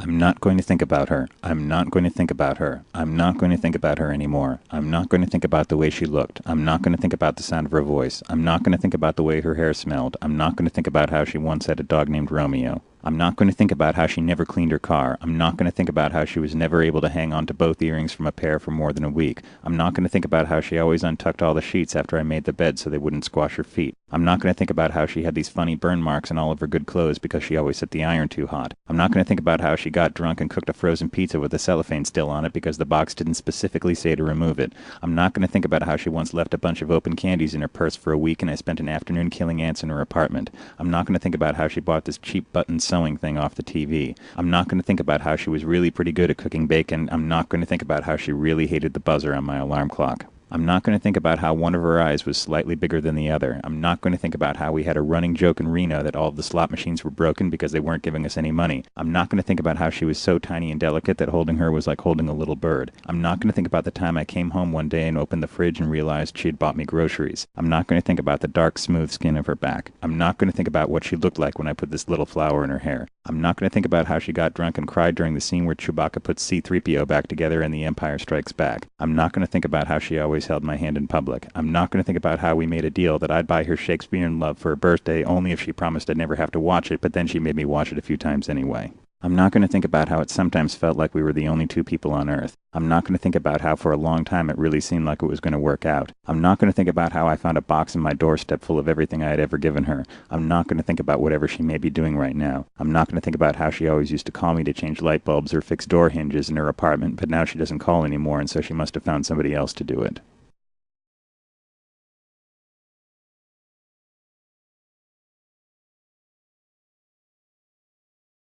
I'm not going to think about her. I'm not going to think about her. I'm not going to think about her anymore. I'm not going to think about the way she looked. I'm not going to think about the sound of her voice. I'm not going to think about the way her hair smelled. I'm not going to think about how she once had a dog named Romeo. I'm not going to think about how she never cleaned her car. I'm not going to think about how she was never able to hang on to both earrings from a pair for more than a week. I'm not going to think about how she always untucked all the sheets after I made the bed so they wouldn't squash her feet. I'm not going to think about how she had these funny burn marks on all of her good clothes because she always set the iron too hot. I'm not going to think about how she got drunk and cooked a frozen pizza with the cellophane still on it because the box didn't specifically say to remove it. I'm not going to think about how she once left a bunch of open candies in her purse for a week and I spent an afternoon killing ants in her apartment. I'm not going to think about how she bought this cheap button sewing thing off the TV. I'm not going to think about how she was really pretty good at cooking bacon. I'm not going to think about how she really hated the buzzer on my alarm clock. I'm not going to think about how one of her eyes was slightly bigger than the other. I'm not going to think about how we had a running joke in Reno that all of the slot machines were broken because they weren't giving us any money. I'm not going to think about how she was so tiny and delicate that holding her was like holding a little bird. I'm not going to think about the time I came home one day and opened the fridge and realized she had bought me groceries. I'm not going to think about the dark, smooth skin of her back. I'm not going to think about what she looked like when I put this little flower in her hair. I'm not going to think about how she got drunk and cried during the scene where Chewbacca puts C-3PO back together and The Empire Strikes Back. I'm not going to think about how she always held my hand in public. I'm not going to think about how we made a deal that I'd buy her Shakespeare in Love for her birthday only if she promised I'd never have to watch it, but then she made me watch it a few times anyway. I'm not going to think about how it sometimes felt like we were the only two people on Earth. I'm not going to think about how for a long time it really seemed like it was going to work out. I'm not going to think about how I found a box on my doorstep full of everything I had ever given her. I'm not going to think about whatever she may be doing right now. I'm not going to think about how she always used to call me to change light bulbs or fix door hinges in her apartment, but now she doesn't call anymore and so she must have found somebody else to do it.